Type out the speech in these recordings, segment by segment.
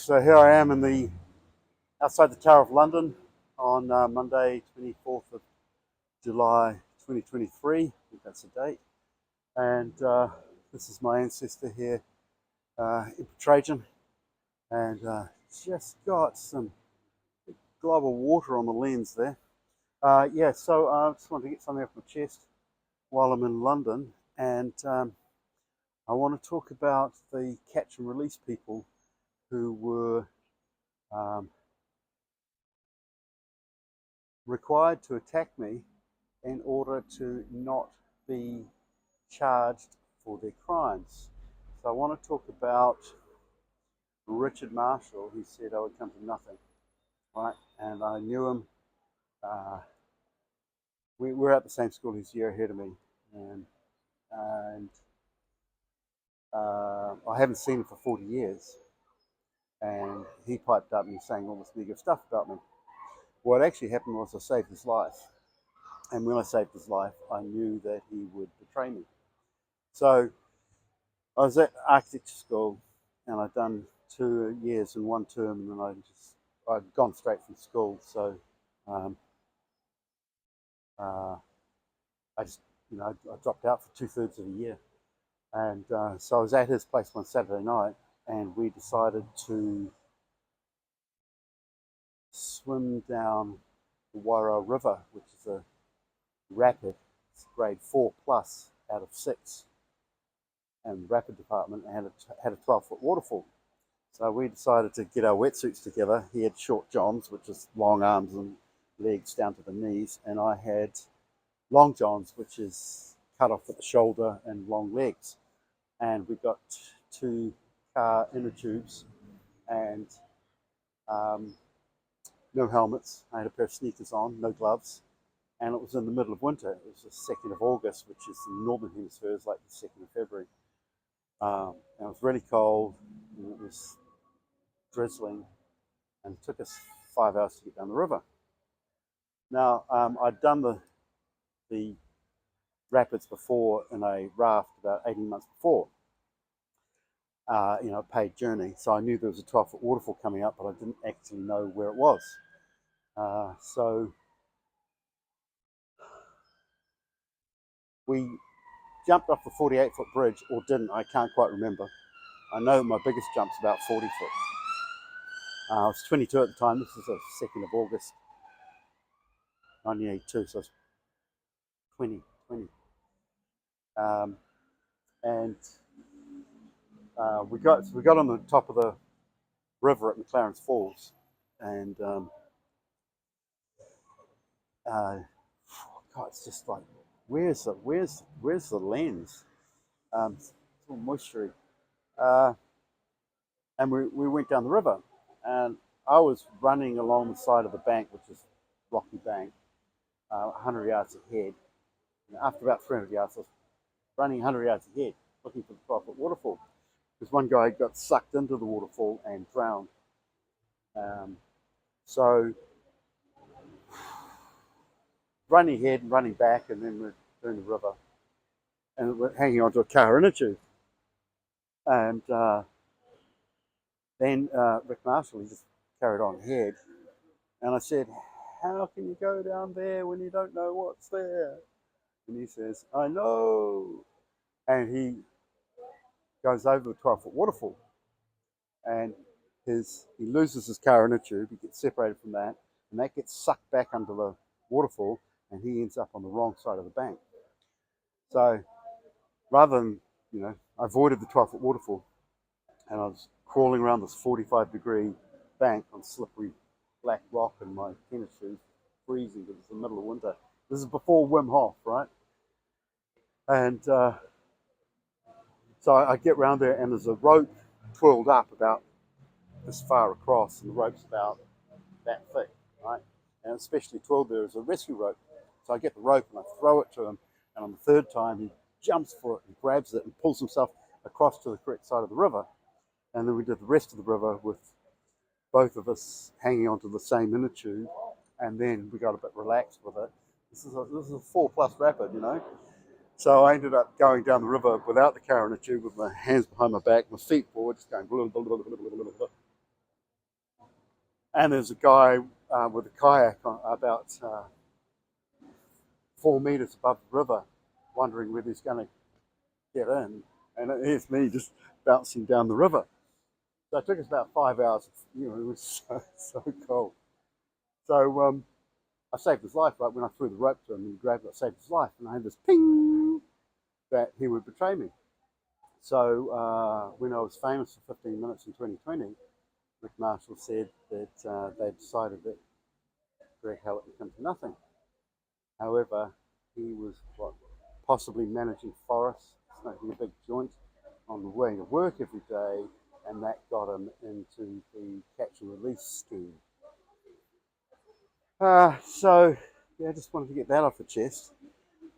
So here I am in the outside the Tower of London on Monday, 24th of July 2023. I think that's the date. And this is my ancestor here, Emperor Trajan, and just got some global water on the lens there. So I just wanted to get something off my chest while I'm in London, and I want to talk about the catch and release people who were um, required to attack me in order to not be charged for their crimes. So I want to talk about Richard Marshall, who said I would come to nothing, right? And I knew him. We were at the same school. He's a year ahead of me, and I haven't seen him for 40 years. And he piped up and was saying all this negative stuff about me. What actually happened was I saved his life. And when I saved his life, I knew that he would betray me. So I was at architecture school, and I'd done 2 years in one term, and then I'd gone straight from school. So um, I just, I dropped out for 2/3 of a year. And so I was at his place one Saturday night, and we decided to swim down the Wairau River, which is a rapid. It's grade 4 plus out of 6. And the rapid department had a 12-foot waterfall. So we decided to get our wetsuits together. He had short johns, which is long arms and legs down to the knees, and I had long johns, which is cut off at the shoulder and long legs. And we got 2 car inner tubes and no helmets. I had a pair of sneakers on, no gloves, and it was in the middle of winter. It was the 2nd of August, which is in the northern hemisphere, is like the 2nd of February. And it was really cold, and it was drizzling, and it took us 5 hours to get down the river. Now, I'd done the rapids before in a raft about 18 months before, a paid journey. So I knew there was a 12-foot waterfall coming up, but I didn't actually know where it was. So we jumped off the 48-foot bridge, or didn't, I can't quite remember. I know my biggest jump's about 40 foot. I was 22 at the time. This is the 2nd of August, 1982, so I was 20. And we got on the top of the river at McLaren's Falls, and God, it's just like, where's the lens? It's all moistury. And we went down the river, and I was running along the side of the bank, which is rocky bank, 100 yards ahead. And after about 300 yards, I was running 100 yards ahead, looking for the 12-foot waterfall. Because one guy got sucked into the waterfall and drowned. So running ahead and running back, and then we're doing the river, and we're hanging onto a car inner tube. And then Rick Marshall, he just carried on ahead. And I said, how can you go down there when you don't know what's there? And he says, I know. And he goes over the 12-foot waterfall. And he loses his car inner tube. He gets separated from that. And that gets sucked back under the waterfall. And he ends up on the wrong side of the bank. So rather than, I avoided the 12-foot waterfall. And I was crawling around this 45-degree bank on slippery black rock in my tennis shoes, freezing because it's the middle of winter. This is before Wim Hof, right? And so I get around there, and there's a rope twirled up about this far across, and the rope's about that thick, right? And especially twirled there is a rescue rope. So I get the rope and I throw it to him, and on the 3rd time he jumps for it and grabs it and pulls himself across to the correct side of the river. And then we did the rest of the river with both of us hanging onto the same inner tube, and then we got a bit relaxed with it. This is a 4+ rapid, So I ended up going down the river without the car inner tube, with my hands behind my back, my feet forward, just going blah, blah, blah, blah, blah, blah, blah. And there's a guy with a kayak about 4 meters above the river, wondering whether he's going to get in. And here's me just bouncing down the river. So it took us about 5 hours. It was so cold. So I saved his life, right? When I threw the rope to him and he grabbed it, I saved his life. And I had this ping that he would betray me. So when I was famous for 15 minutes in 2020, Rick Marshall said that they decided that Greg Hallett would come to nothing. However, he was possibly managing forests, smoking a big joint on the way to work every day, and that got him into the catch and release scheme. So I just wanted to get that off the chest.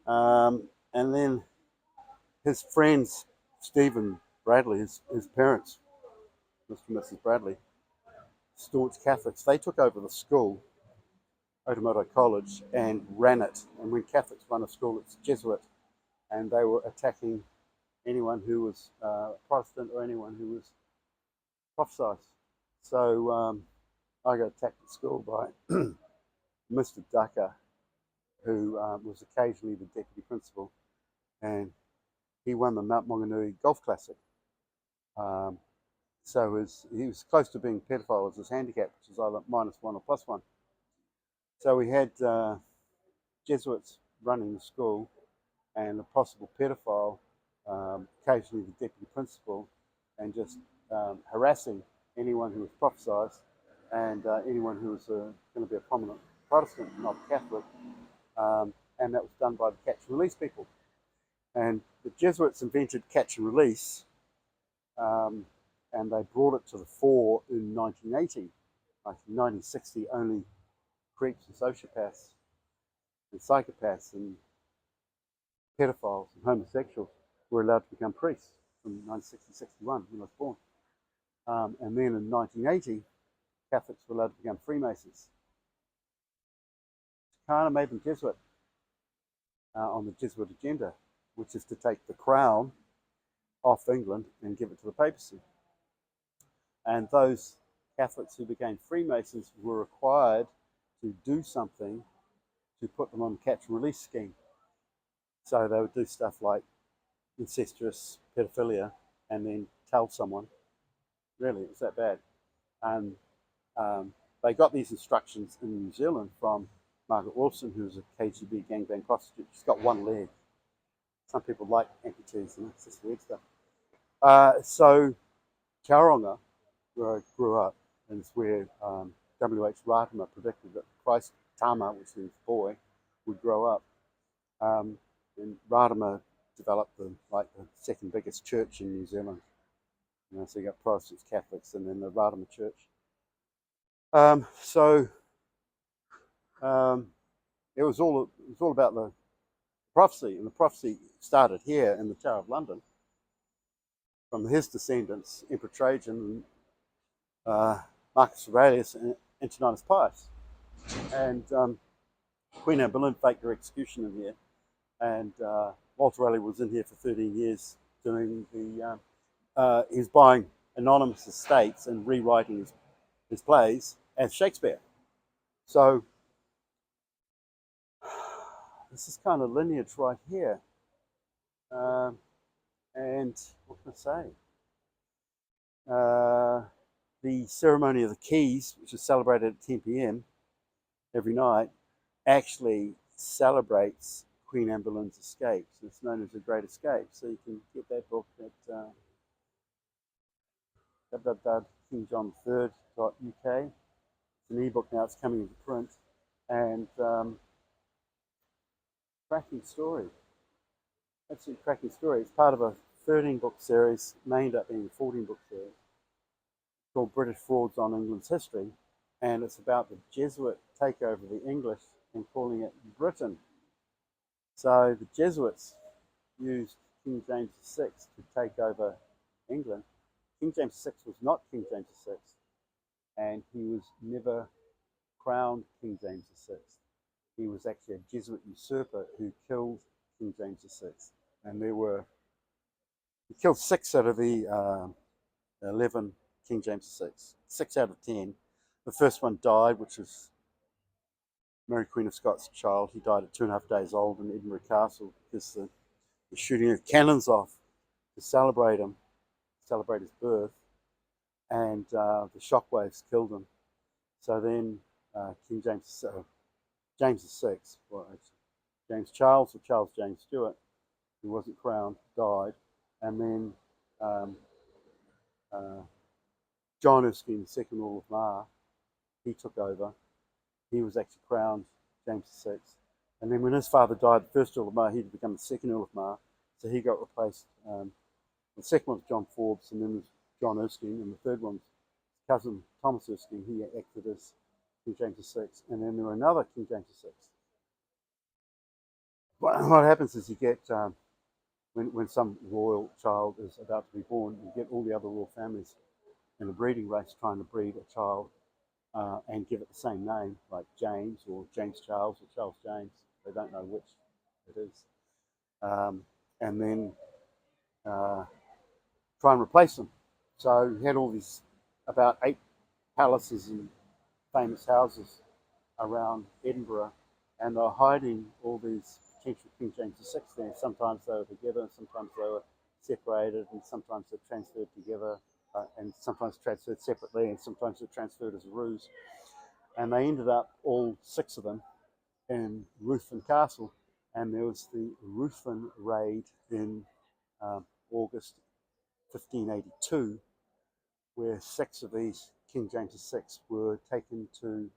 And then his friends, Stephen Bradley, his parents, Mr. and Mrs. Bradley, staunch Catholics, they took over the school, Otamoto College, and ran it. And when Catholics run a school, it's Jesuit, and they were attacking anyone who was Protestant or anyone who was prophesied. So I got attacked at school by Mr. Ducker, who was occasionally the deputy principal, and he won the Mount Maunganui Golf Classic. So he was close to being pedophile as his handicap, which is either -1 or +1. So we had Jesuits running the school and a possible pedophile, occasionally the deputy principal, and just harassing anyone who was prophesied and anyone who was going to be a prominent Protestant, not Catholic. And that was done by the catch and release people. And the Jesuits invented catch and release, and they brought it to the fore in 1980. Like in 1960, only creeps and sociopaths and psychopaths and pedophiles and homosexuals were allowed to become priests from 1960-61 when I was born. And then in 1980, Catholics were allowed to become Freemasons. Kind of made them Jesuit on the Jesuit agenda, which is to take the crown off England and give it to the papacy. And those Catholics who became Freemasons were required to do something to put them on the catch and release scheme. So they would do stuff like incestuous pedophilia and then tell someone. Really, it was that bad. And they got these instructions in New Zealand from Margaret Wilson, who was a KGB gangbang prostitute. She's got one leg. Some people like amputees, and it's just weird stuff. So Tauranga, where I grew up, and it's where W.H. Ratimer predicted that Christ Tama, which means boy, would grow up. And Ratimer developed the second biggest church in New Zealand. So you got Protestants, Catholics, and then the Ratimer Church. It was all about the prophecy, and the prophecy started here in the Tower of London from his descendants, Emperor Trajan, Marcus Aurelius, and Antoninus Pius. And Queen Anne Boleyn faked her execution in here, and Walter Raleigh was in here for 13 years doing he's buying anonymous estates and rewriting his plays as Shakespeare. So this is kind of lineage right here. And what can I say? The ceremony of the keys, which is celebrated at 10 p.m. every night, actually celebrates Queen Anne Boleyn's escape. So it's known as the Great Escape. So you can get that book at www.kingjohn3rd.uk. It's an ebook now, it's coming into print. And cracking story. Absolutely cracking story. It's part of a 13-book series, may end up being a 14-book series, called British Frauds on England's History. And it's about the Jesuit takeover of the English and calling it Britain. So the Jesuits used King James VI to take over England. King James VI was not King James VI, and he was never crowned King James VI. He was actually a Jesuit usurper who killed King James VI. And he killed 6 out of the 11 King James VI, 6 out of 10. The first one died, which was Mary Queen of Scots' child. He died at 2.5 days old in Edinburgh Castle because the shooting of cannons off to celebrate him, celebrate his birth, and the shockwaves killed him. So then King James VI, well, James Charles or Charles James Stuart, who wasn't crowned, died, and then John Erskine, the second Earl of Mar, he took over. He was actually crowned James VI. And then when his father died, the first Earl of Mar, he'd become the second Earl of Mar. So he got replaced. The second one was John Forbes, and then was John Erskine, and the third one was cousin Thomas Erskine. He acted as King James VI. And then there were another King James VI. What happens is you get, when some royal child is about to be born, you get all the other royal families in a breeding race trying to breed a child and give it the same name, like James or James Charles or Charles James. They don't know which it is. And then try and replace them. So he had all these, about 8 palaces and famous houses around Edinburgh, and they're hiding all these potential King James VI there. Sometimes they were together, and sometimes they were separated, and sometimes they're transferred together, and sometimes transferred separately, and sometimes they're transferred as a ruse. And they ended up, all 6 of them, in Ruthven Castle, and there was the Ruthven raid in August 1582, where 6 of these King James VI were taken to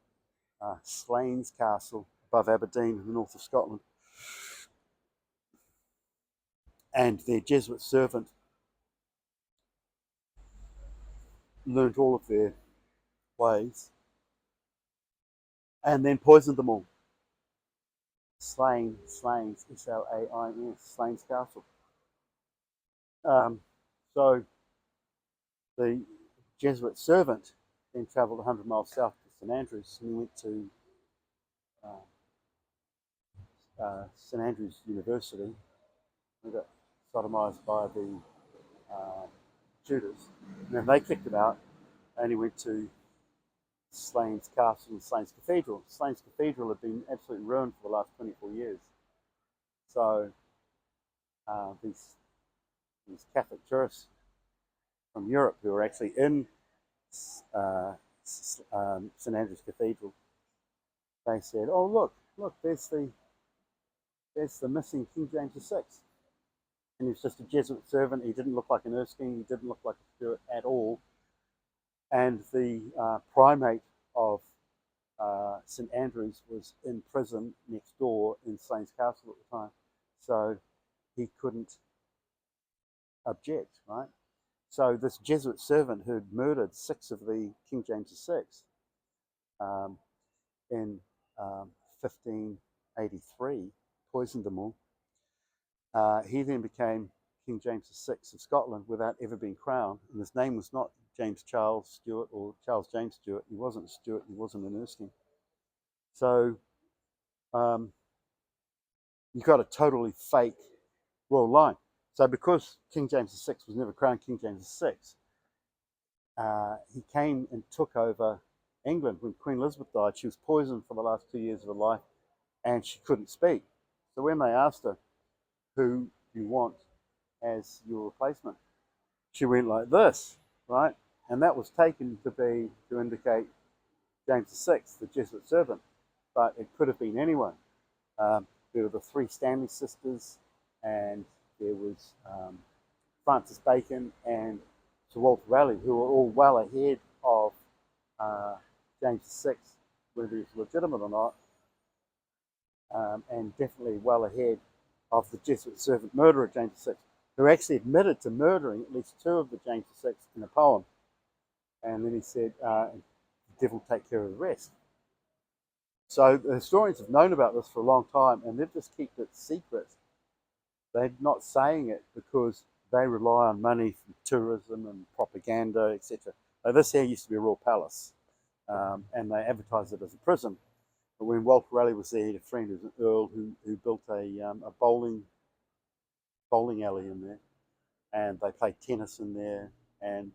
Slains Castle above Aberdeen in the north of Scotland, and their Jesuit servant learnt all of their ways and then poisoned them all. Slains, Slains, Slains Castle. So the Jesuit servant then travelled 100 miles south to St Andrews, and he went to St Andrews University. He got sodomized by the Tudors, and then they kicked him out, and he went to Slains Castle and Slains Cathedral. Slains Cathedral had been absolutely ruined for the last 24 years. So these Catholic tourists from Europe who were actually in St Andrews Cathedral, they said, "Oh, look, there's the missing King James VI." And he was just a Jesuit servant. He didn't look like an Erskine. He didn't look like a Stuart at all. And the Primate of St Andrews was in prison next door in Slains Castle at the time, so he couldn't object, right? So this Jesuit servant who'd murdered 6 of the King James VI in 1583, poisoned them all. He then became King James VI of Scotland without ever being crowned, and his name was not James Charles Stuart or Charles James Stuart. He wasn't a Stuart, he wasn't an Erskine. So you got a totally fake royal line. So because King James VI was never crowned King James VI, he came and took over England. When Queen Elizabeth died, she was poisoned for the last 2 years of her life, and she couldn't speak. So when they asked her, "Who do you want as your replacement?" she went like this, right? And that was taken to indicate James VI, the Jesuit servant, but it could have been anyone. There were the 3 Stanley sisters, and there was Francis Bacon and Sir Walter Raleigh, who were all well ahead of James VI, whether he was legitimate or not, and definitely well ahead of the Jesuit servant murderer James VI, who actually admitted to murdering at least 2 of the James VI in a poem. And then he said, "The devil take care of the rest." So the historians have known about this for a long time, and they've just kept it secret. They're not saying it because they rely on money from tourism and propaganda, etc. Now, this here used to be a royal palace, and they advertised it as a prison. But when Walter Raleigh was there, he had a friend who was an earl who built a bowling alley in there, and they played tennis in there, and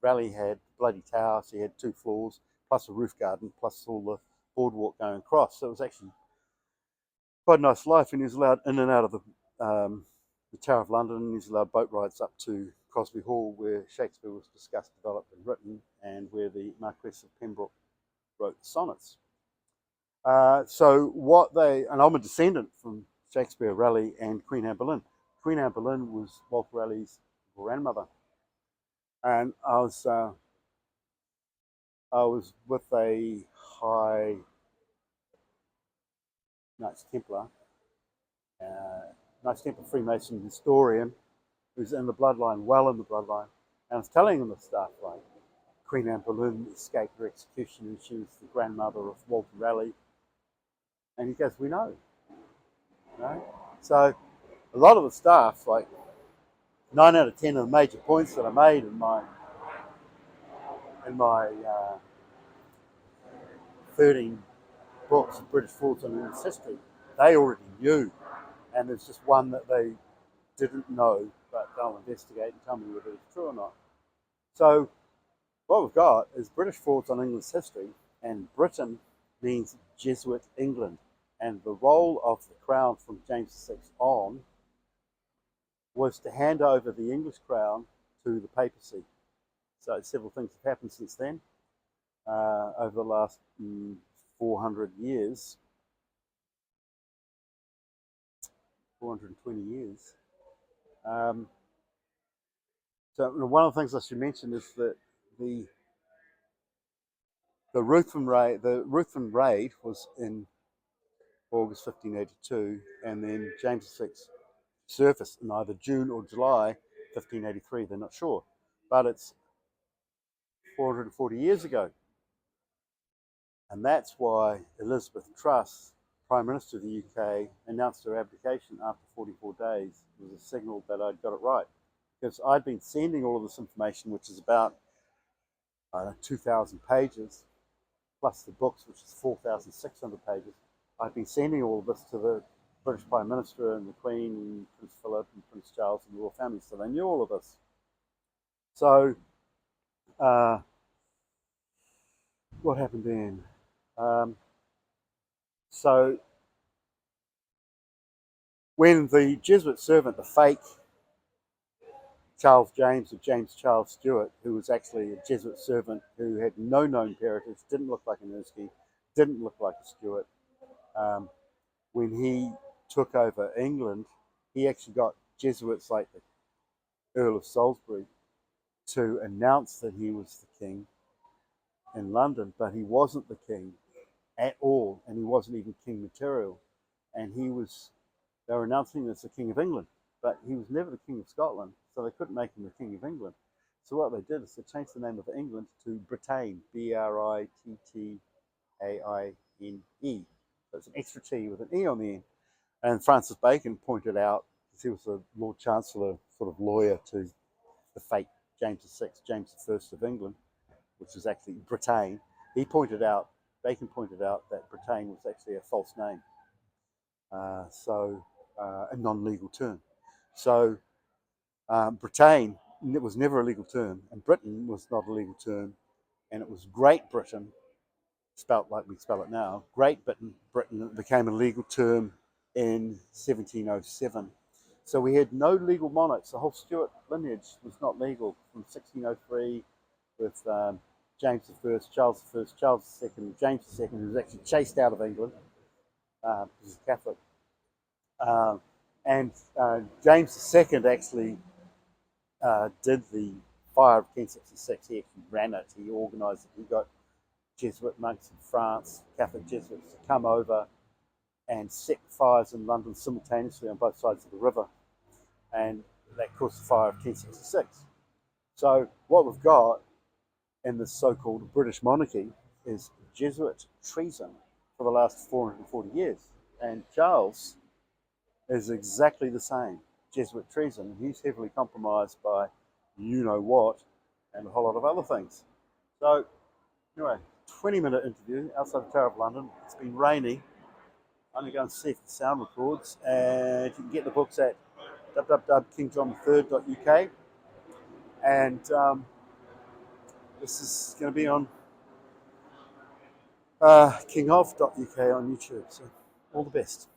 Raleigh had bloody tower, so he had 2 floors, plus a roof garden, plus all the boardwalk going across. So it was actually quite a nice life, and he was allowed in and out of the Tower of London, and he was allowed boat rides up to Crosby Hall, where Shakespeare was discussed, developed, and written, and where the Marquess of Pembroke wrote the sonnets. And I'm a descendant from Shakespeare, Raleigh, and Queen Anne Boleyn. Queen Anne Boleyn was Walter Raleigh's grandmother, and I was with a High Knights Templar, Knights Templar Freemason historian who's in the bloodline, well in the bloodline, and I was telling him the stuff like Queen Anne Boleyn escaped her execution, and she was the grandmother of Walter Raleigh, and he goes, "We know." So a lot of the stuff, like 9 out of 10 of the major points that I made in my 13 books of British forts and English history, they already knew, and there's just one that they didn't know, but they'll investigate and tell me whether it's true or not. So what we've got is British forts on English history, and Britain means Jesuit England, and the role of the crown from James VI on was to hand over the English crown to the papacy. So several things have happened since then, over the last 400 years, 420 years. So one of the things I should mention is that the Ruthven raid was in August 1582, and then James VI surfaced in either June or July 1583. They're not sure, but it's 440 years ago, and that's why Elizabeth Truss, Prime Minister of the UK, announced her abdication after 44 days. It was a signal that I'd got it right, because I'd been sending all of this information, which is about 2,000 pages, plus the books, which is 4,600 pages. I've been sending all of this to the British Prime Minister and the Queen and Prince Philip and Prince Charles and the royal family, so they knew all of this. So what happened then? So when the Jesuit servant, the fake Charles James, or James Charles Stewart, who was actually a Jesuit servant who had no known parentage, didn't look like an Erskine, didn't look like a Stewart, when he took over England, he actually got Jesuits like the Earl of Salisbury to announce that he was the king in London, but he wasn't the king at all, and he wasn't even king material. And they were announcing him as the King of England, but he was never the King of Scotland, so they couldn't make him the King of England. So what they did is they changed the name of England to Bretagne, Brittaine. So it's an extra T with an E on the end. And Francis Bacon pointed out, because he was the Lord Chancellor sort of lawyer to the fake James VI, James I of England, which is actually Bretagne. Bacon pointed out that Bretagne was actually a false name, a non-legal term. So Bretagne was never a legal term, and Britain was not a legal term, and it was Great Britain, spelt like we spell it now. Great Britain became a legal term in 1707. So we had no legal monarchs. The whole Stuart lineage was not legal from 1603 with James I, Charles I, Charles II, James II, who was actually chased out of England because he's a Catholic. And James II actually did the fire of 1066. He actually ran it. He organised it. He got Jesuit monks in France, Catholic Jesuits, to come over and set fires in London simultaneously on both sides of the river, and that caused the fire of 1066. So what we've got in this so-called British monarchy is Jesuit treason for the last 440 years, and Charles is exactly the same, Jesuit treason. He's heavily compromised by you-know-what and a whole lot of other things. So anyway, 20-minute interview outside the Tower of London. It's been raining. I'm going to go and see if the sound records, and you can get the books at www.kingjohn3rd.uk, and This is going to be on kingof.uk on YouTube. So all the best.